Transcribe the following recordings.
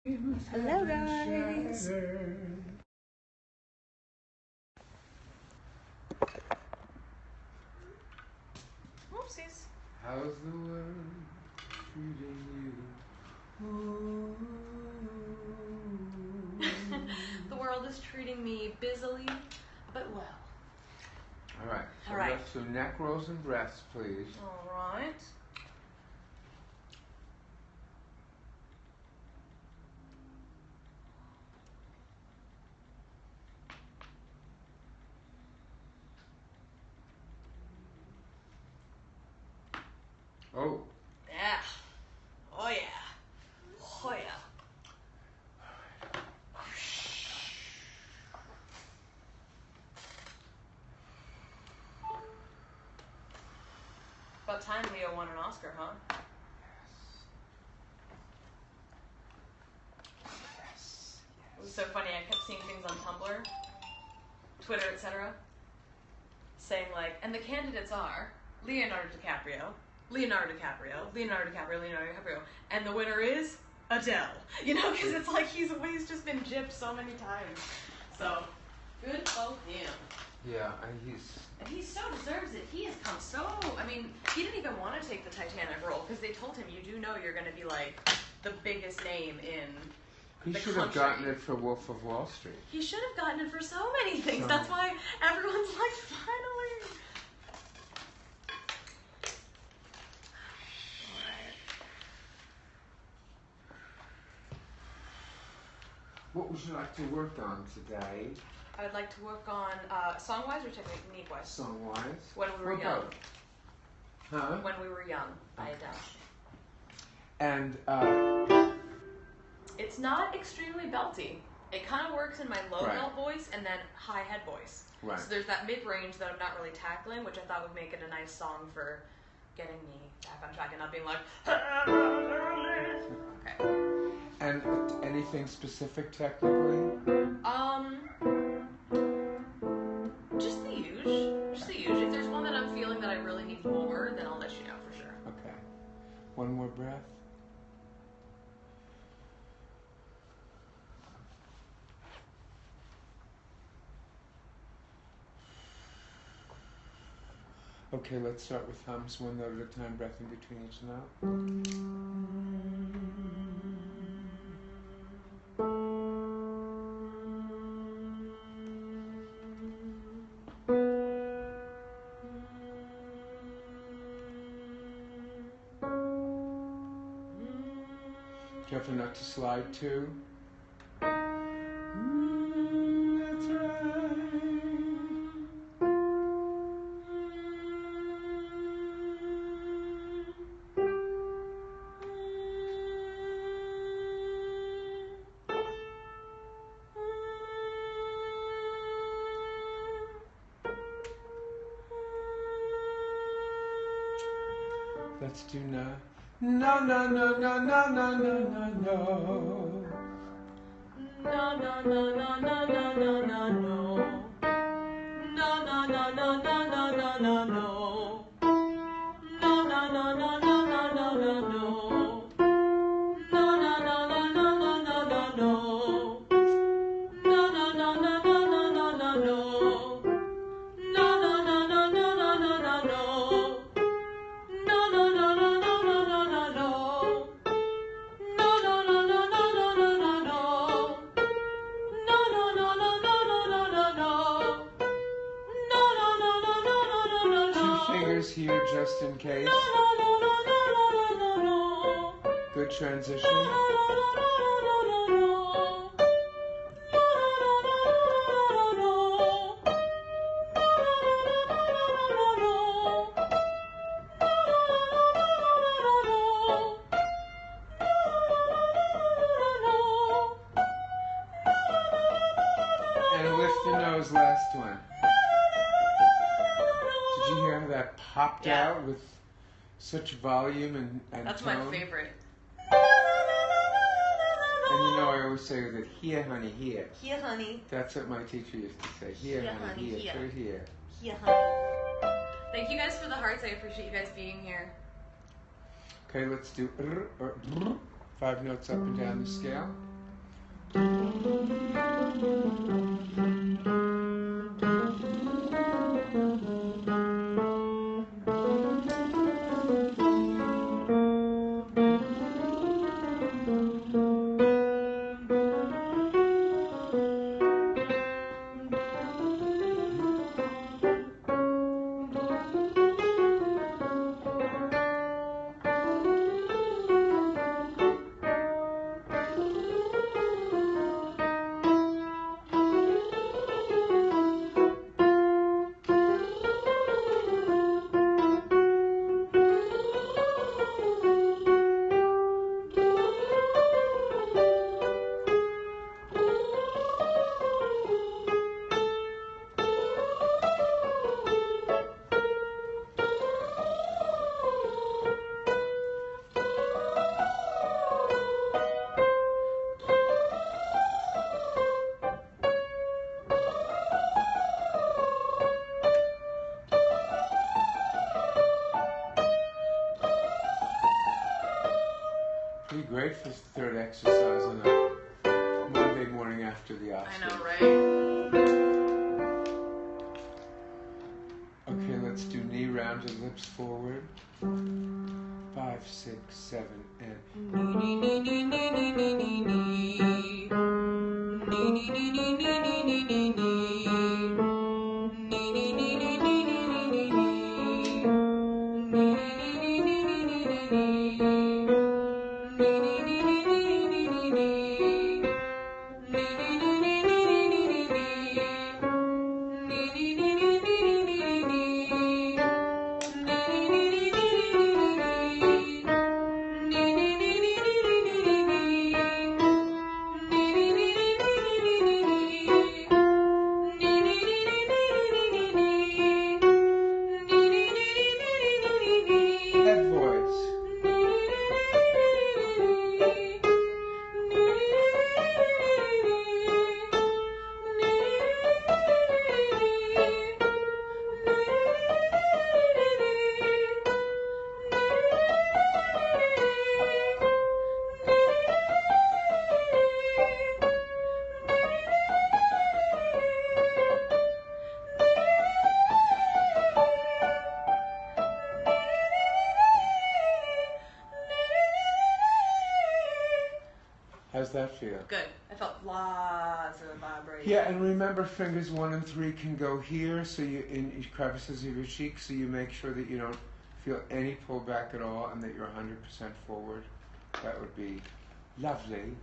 Hello guys! Whoopsies. How's the world treating you? The world is treating me busily, but well. Alright, so Alright. let's do neck rolls and breaths, please. Alright. Oh. Yeah. Oh yeah. Oh yeah. About time Leo won an Oscar, huh? Yes. It was so funny, I kept seeing things on Tumblr, Twitter, etc. saying like, and the candidates are Leonardo DiCaprio, and the winner is Adele. You know, because it's like he's just been gypped so many times. So, good for him. Yeah, and he so deserves it. He has come so, I mean, he didn't even want to take the Titanic role because they told him, you do know you're going to be like the biggest name in he the should country. have gotten it for Wolf of Wall Street. He should have gotten it for so many things. That's why everyone's like, finally. What would you like to work on today? I would like to work on song-wise or technique-wise? Song-wise? When we were young. Both. Huh? When we were young, by Adele. And it's not extremely belty. It kind of works in my low Right. belt voice and then high head voice. Right. So there's that mid-range that I'm not really tackling, which I thought would make it a nice song for getting me back on track and not being like, okay. And anything specific technically? Just the usual. Just the usual. If there's one that I'm feeling that I really need more, then I'll let you know for sure. Okay. One more breath. Okay, let's start with hums, one note at a time, breath in between each note. Careful not to slide too. That's right. Let's do no. No, no, no, no, no, no, no, no, no. No, no, no, no, no, no, no, no, no. No, no, no, no, no, no, no, no, no. No, no, no, no, no, no, no, no, no. No, no, no, no, no, no, no, no, no. No, no, no, no, no, no, no, no, no. No, no, no, no, no, no, no, no, no. No, no, no, no, no, no, no, no, no. No, no, no, no, no, no, no, no, no. No, no, no, no, no, no, no, no, no. No, no, no, no, no, no, no, no, no. 2 fingers here just in case. No, no, no, no, no, no, no, no. Good transition. No, no, no, no, no, no, no. No, no, no, no, no, no, no. No, no, no, no, no, no, And lift the nose, last one. Did you hear how that popped Yeah. out with such volume and That's tone? my favorite. And you know I always say that here, honey, here. Here, honey. That's what my teacher used to say. Here, Here, honey, honey, here. here. Put it here. Here, honey. Thank you guys for the hearts. I appreciate you guys being here. Okay, let's do 5 notes up and down the scale. Pretty great for the third exercise on a Monday morning after the off. I know, right? Okay, let's do knee round and lips forward. 5, 6, 7, and head voice. How's that feel? Good. I felt lots of vibration. Yeah, and remember fingers 1 and 3 can go here, so you in each crevices of your cheeks, so you make sure that you don't feel any pullback at all and that you're 100% forward. That would be lovely.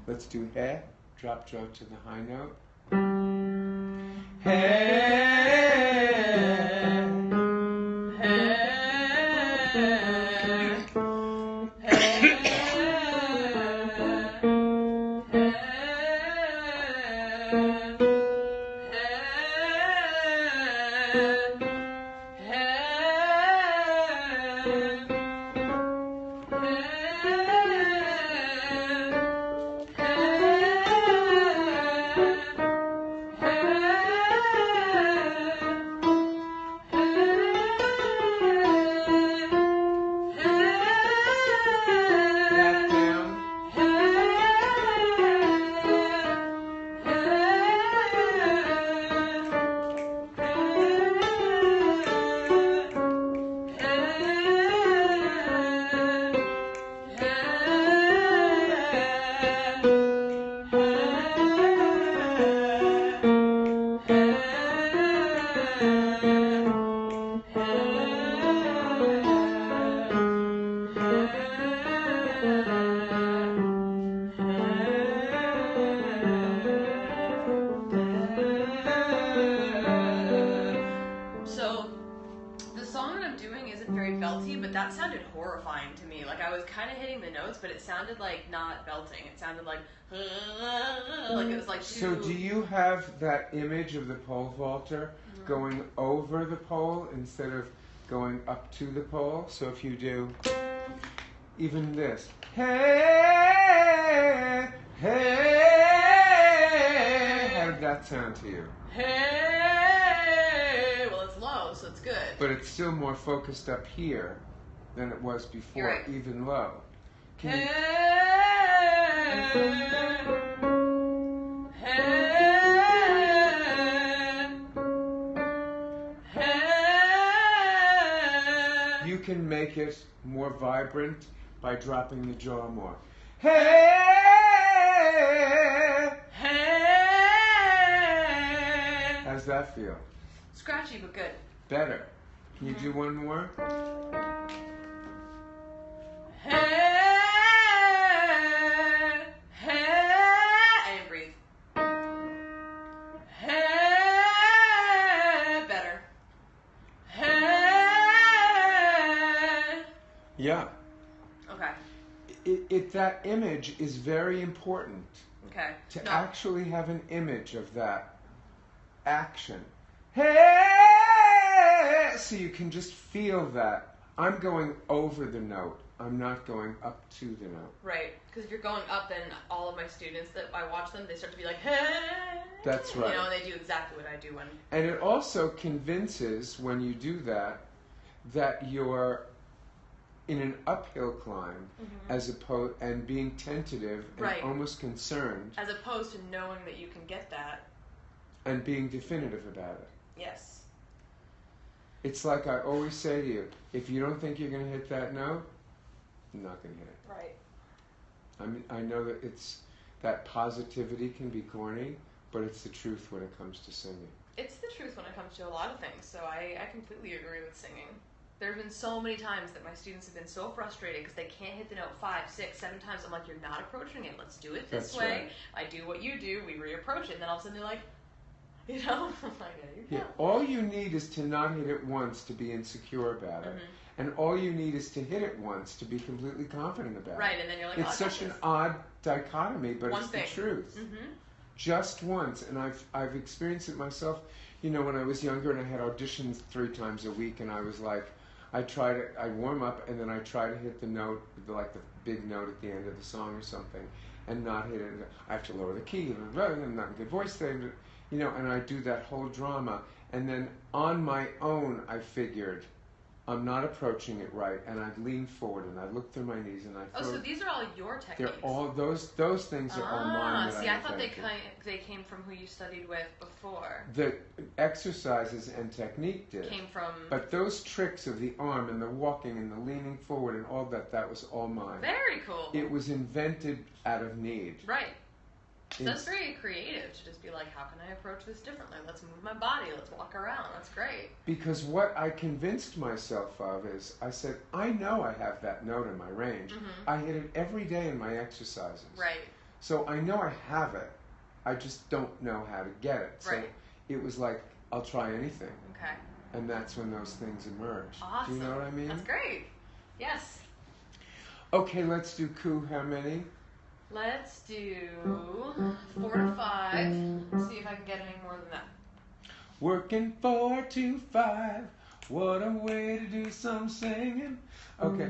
Let's do he, drop jaw to the high note. Hey. That sounded horrifying to me. Like I was kind of hitting the notes, but it sounded like not belting. It sounded like it was like too... So do you have that image of the pole vaulter going over the pole instead of going up to the pole? So if you do even this, hey, hey, how did that sound to you? Hey, well it's low, so it's good. But it's still more focused up here than it was before, You're right. even low. Can Hey, hey, hey. you can make it more vibrant by dropping the jaw more. Hey, Hey. how's that feel? Scratchy, but good. Better. Can you do one more? Hey, hey. I didn't breathe. Hey, better. Hey. Yeah. Okay. That image is very important. Okay. To No. actually have an image of that action. Hey! So you can just feel that. I'm going over the note. I'm not going up to the note. Right. Because if you're going up, then all of my students that I watch them, they start to be like, hey. That's right. You know, and they do exactly what I do when. And it also convinces, when you do that you're in an uphill climb, as opposed and being tentative and Right. almost concerned, As opposed to knowing that you can get that. and being definitive about it. Yes. It's like I always say to you, if you don't think you're going to hit that note, you're not going to hit it. Right. I mean, I know that that positivity can be corny, but it's the truth when it comes to singing. It's the truth when it comes to a lot of things, so I completely agree with singing. There have been so many times that my students have been so frustrated because they can't hit the note 5, 6, 7 times. I'm like, you're not approaching it. Let's do it this That's way. right. I do what you do. We reapproach it. And then all of a sudden they're like, you know? I'm like, yeah, you Yeah, go. all you need is to not hit it once to be insecure about it. And all you need is to hit it once to be completely confident about it. Right, and then you're like, It's oh, I got such an this. odd dichotomy, but One it's thing. the truth. Mm-hmm. Just once, and I've experienced it myself. You know, when I was younger and I had auditions 3 times a week, and I was like, I warm up and then I try to hit the note, like the big note at the end of the song or something, and not hit it. I have to lower the key, and I'm not in good voice thing, you know, and I do that whole drama. And then on my own, I figured, I'm not approaching it right, and I'd lean forward and I'd look through my knees and I'd Oh, so these are all your techniques. they're all those things are all mine. That See, I thought invented. they came from who you studied with before. The exercises and technique did. Came from. But those tricks of the arm and the walking and the leaning forward and all that was all mine. Very cool. It was invented out of need. Right. That's very creative to just be like, how can I approach this differently? Let's move my body. Let's walk around. That's great. Because what I convinced myself of is, I said, I know I have that note in my range. I hit it every day in my exercises. Right. So I know I have it. I just don't know how to get it. So Right. it was like, I'll try anything. Okay. And that's when those things emerge. Awesome. Do you know what I mean? That's great. Yes. Okay, let's do coup. How many? Let's do 4 to 5. Let's see if I can get any more than that. Working 4 to 5. What a way to do some singing. Okay.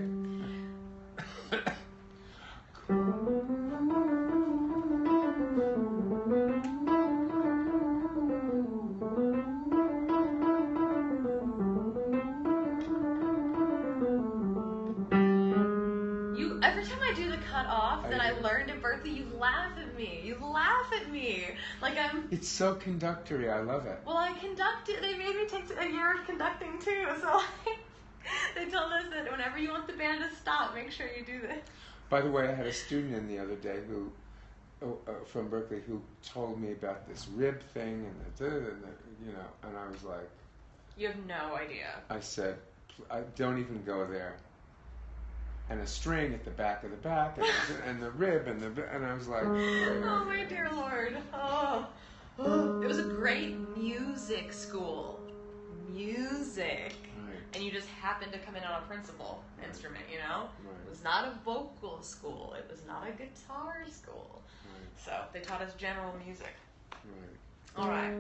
Every time I do the cut off that I learned at Berkeley, you laugh at me. You laugh at me. Like I'm. It's so conductory. I love it. Well, I conducted. They made me take a year of conducting too. So they told us that whenever you want the band to stop, make sure you do this. By the way, I had a student in the other day who, from Berkeley, who told me about this rib thing and you know, and I was like, You have no idea. I said, I don't even go there. And a string at the back of the back, and the rib, and I was like, Oh my dear Lord. Oh. It was a great music school. Music. Right. And you just happened to come in on a principal instrument, you know? Right. It was not a vocal school. It was not a guitar school. Right. So they taught us general music. Right. All right.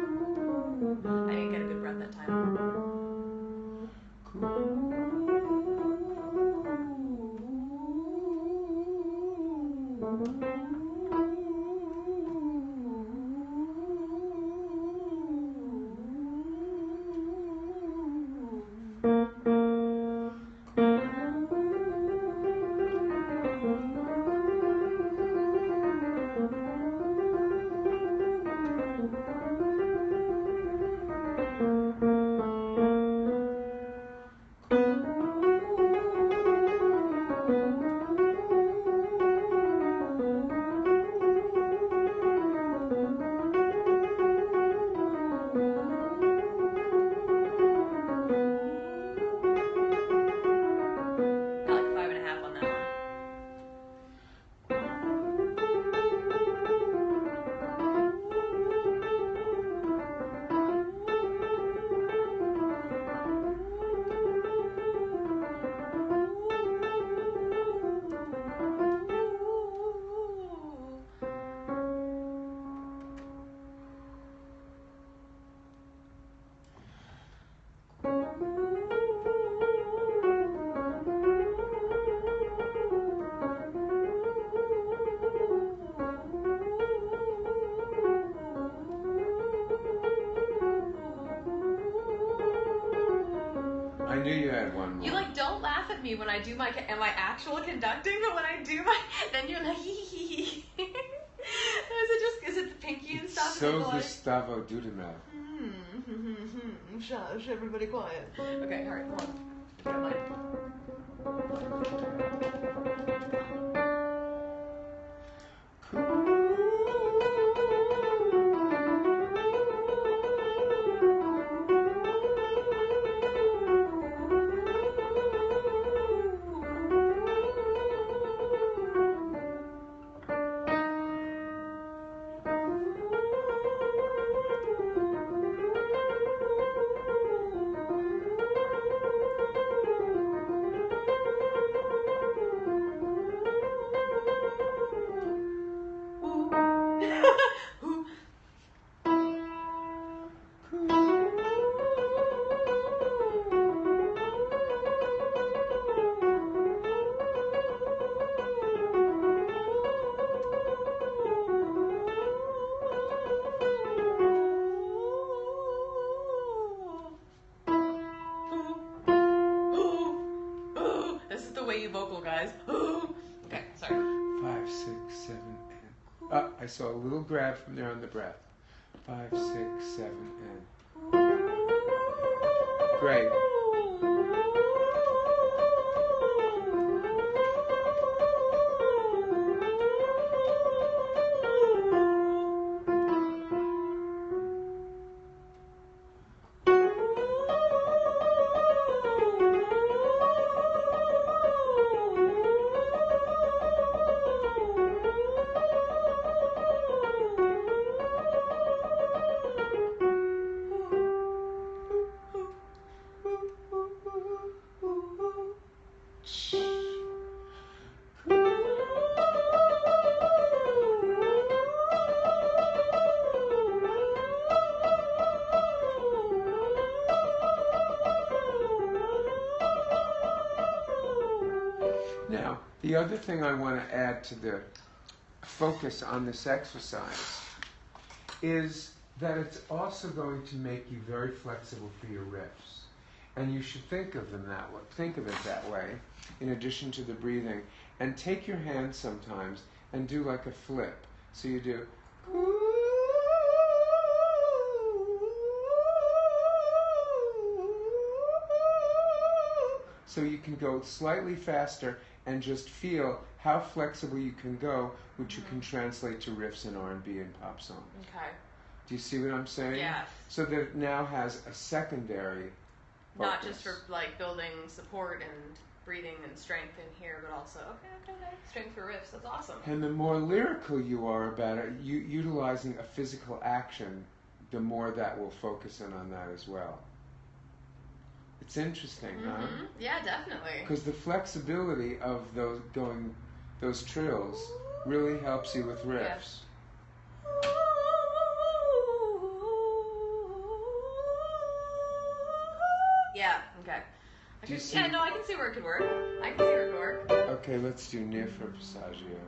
I didn't get a good breath that time. I knew you had one more. You like don't laugh at me when I do my actual conducting, but when I do my, then you're like hee hee hee. Is it the pinky and stuff? So like, Gustavo Dudamel. Shush, everybody quiet. Okay, alright, come on. If you don't mind. Vocal guys. Okay, sorry. 5, 6, 7, 8. I saw a little grab from there on the breath. 5, 6, 7, and. Great. Now, the other thing I want to add to the focus on this exercise is that it's also going to make you very flexible for your riffs. And you should think of them that way, think of it that way, in addition to the breathing. And take your hand sometimes and do like a flip. So you do. So you can go slightly faster and just feel how flexible you can go, which you can translate to riffs in R&B and pop songs. Okay. Do you see what I'm saying? Yeah. So that it now has a secondary focus. Not just for like building support and breathing and strength in here, but also okay, strength for riffs. That's awesome. And the more lyrical you are about it, utilizing a physical action, the more that will focus in on that as well. It's interesting, huh? Yeah, definitely. Because the flexibility of those trills really helps you with riffs. Yeah, okay. I can see where it could work. Okay, let's do near for Passaggio.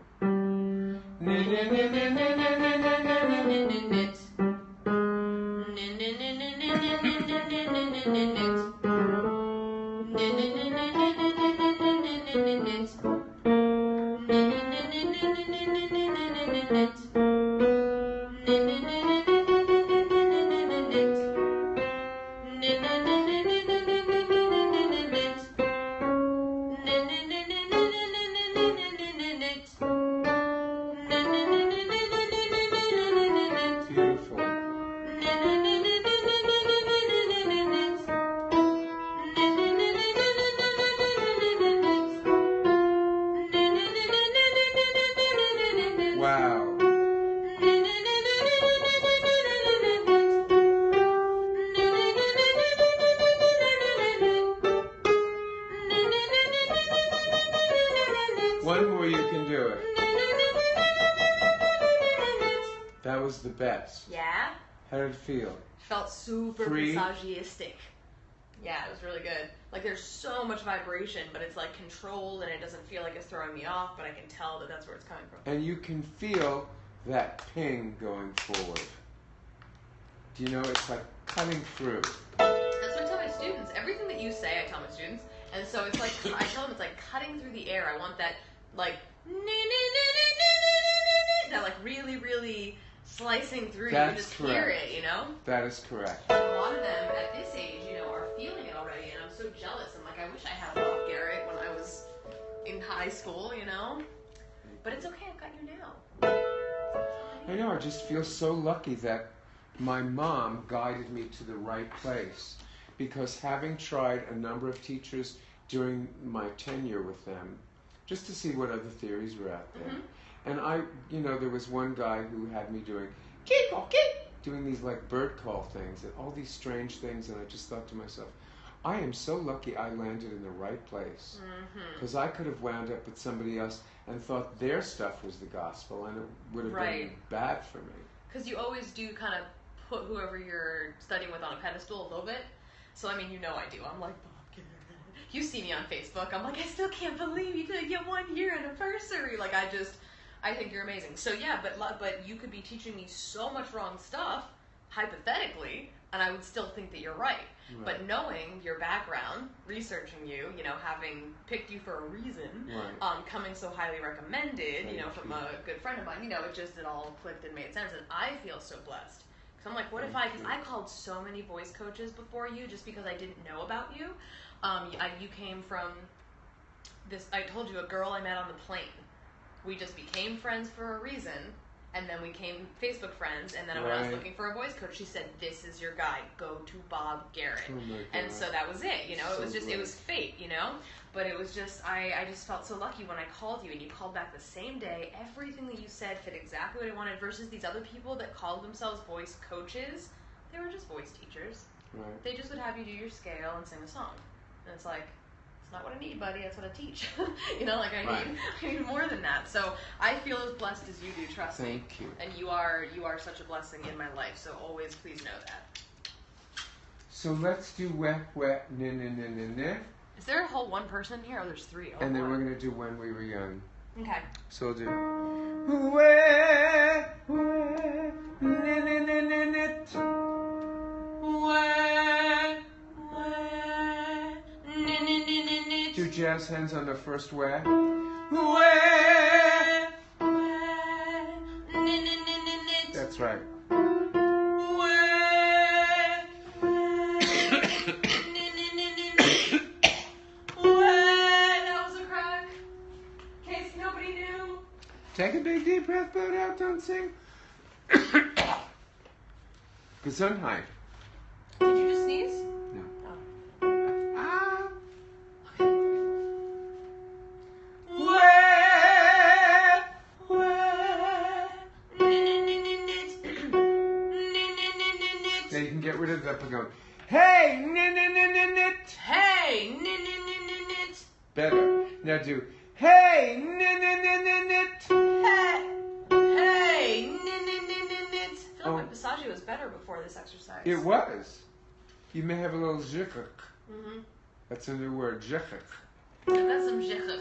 The best. Yeah? How did it feel? Felt super Free? massagistic. Yeah, it was really good. Like, there's so much vibration, but it's like controlled and it doesn't feel like it's throwing me off, but I can tell that that's where it's coming from. And you can feel that ping going forward. Do you know, it's like cutting through. That's what I tell my students. Everything that you say, I tell my students. And so it's like, I tell them it's like cutting through the air. I want that, like, that, like, really, really slicing through. That's you just correct. Hear it, you know? That is correct. A lot of them at this age, you know, are feeling it already, and I'm so jealous. I'm like, I wish I had off Garrett when I was in high school, you know? But it's okay, I've got you now. I know, I just feel so lucky that my mom guided me to the right place. Because having tried a number of teachers during my tenure with them, just to see what other theories were out there. And there was one guy who had me doing these like bird call things and all these strange things, and I just thought to myself, I am so lucky I landed in the right place. Because I could have wound up with somebody else and thought their stuff was the gospel, and it would have been bad for me. Because you always do kind of put whoever you're studying with on a pedestal a little bit. So, I mean, you know I do. I'm like, you see me on Facebook. I'm like, I still can't believe you did your 1 year anniversary. Like, I think you're amazing. So yeah, but you could be teaching me so much wrong stuff, hypothetically, and I would still think that you're right. But knowing your background, researching you, you know, having picked you for a reason, coming so highly recommended, you know, from a good friend of mine, you know, it all clicked and made sense, and I feel so blessed. Because I'm like, what if because I called so many voice coaches before you just because I didn't know about you. You came from this, I told you, a girl I met on the plane. We just became friends for a reason, and then we became Facebook friends, and then when I was looking for a voice coach, she said, this is your guy, go to Bob Garrett. And so that was it, you know, it was just, it was fate, you know, but it was just, I just felt so lucky when I called you, and you called back the same day. Everything that you said fit exactly what I wanted, versus these other people that called themselves voice coaches. They were just voice teachers. They just would have you do your scale and sing a song, and it's like, not what I need, buddy. That's what I teach. You know, like I need more than that. So I feel as blessed as you do. Trust me. Thank you. And you are such a blessing in my life. So always please know that. So let's do wet, ne. Is there a whole one person here? Oh, there's three. Oh, and then we're gonna do when we were young. Okay. So we'll do wet, ne. Do jazz hands on the first where. That's right. That was a crack. In case nobody knew. Take a big deep breath, blow it out, don't sing. Gesundheit. Did you just sneeze? No. Now you can get rid of that by going, hey, nit. Hey, nit. Better. Now do, hey, nit. Hey, nit. I feel like my Passaggio was better before this exercise. It was. You may have a little zhikuk. That's a new word, zhikuk. I've got some zhikuk.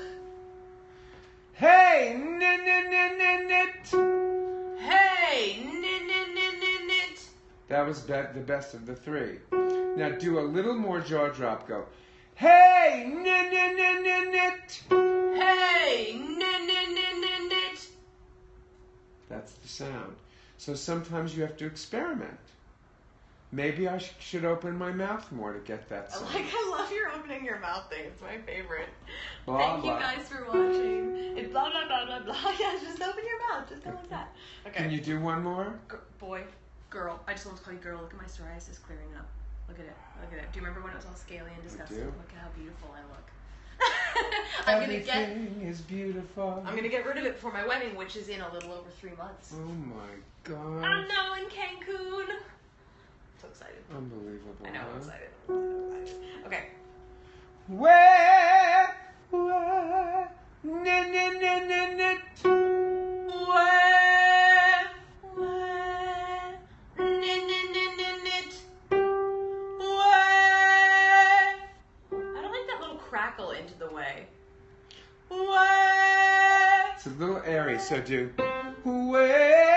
Hey, nit. Hey, nit. That was the best of the three. Now do a little more jaw drop. Go. Hey, nit. Hey, nit. That's the sound. So sometimes you have to experiment. Maybe I should open my mouth more to get that sound. I love your opening your mouth thing. It's my favorite. Blah, Thank blah. you guys for watching. It's blah, blah, blah, blah, blah. Yeah, just open your mouth. Just go like that. Okay. Can you do one more? Boy, girl. I just want to call you girl. Look at my psoriasis clearing up. Look at it. Look at it. Do you remember when it was all scaly and disgusting? do. Look at how beautiful I look. Everything is beautiful. I'm gonna get rid of it before my wedding, which is in a little over 3 months. Oh my God. I know, in Cancun. So excited. Unbelievable. I know, I'm huh? excited. Okay. Where, nit. I don't like that little crackle into the way. It's a little airy, so do where.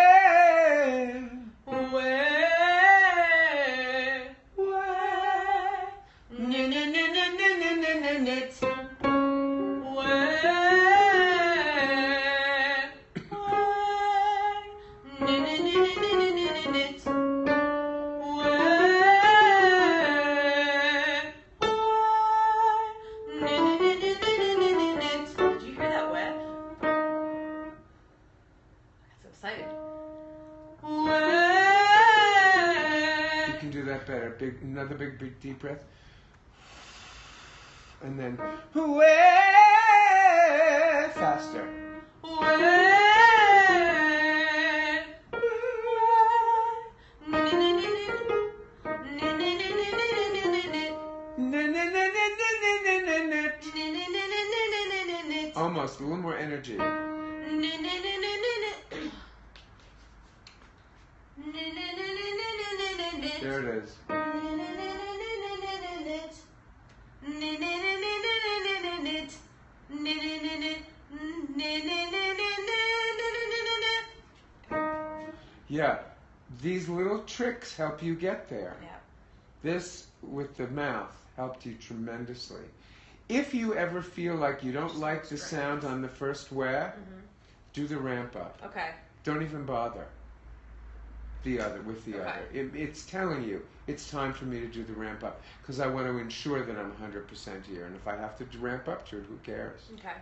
You can do that better. Another big deep breath. And then where, faster. Almost, a little more energy. There it is. Yeah, these little tricks help you get there. Yeah. This with the mouth helped you tremendously. If you ever feel like you don't like the sound on the first where, do the ramp up. Okay. Don't even bother with the other. It's telling you it's time for me to do the ramp up because I want to ensure that I'm 100% here. And if I have to ramp up to it, who cares? Okay.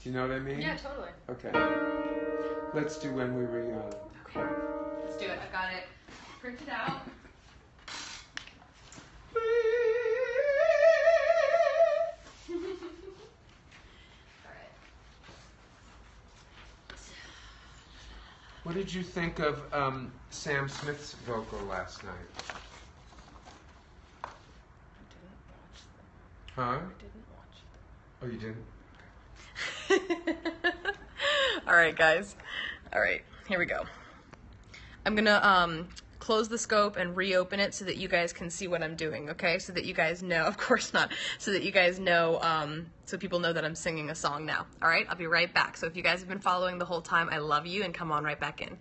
Do you know what I mean? Yeah, totally. Okay. Let's do When We Were Young. Okay. Let's do it. I've got it printed out. What did you think of Sam Smith's vocal last night? Huh? Oh, you didn't? All right, guys. All right, here we go. I'm gonna close the scope and reopen it so that you guys can see what I'm doing, okay? So that you guys know, of course not, so that you guys know, so people know that I'm singing a song now. All right, I'll be right back. So if you guys have been following the whole time, I love you, and come on right back in.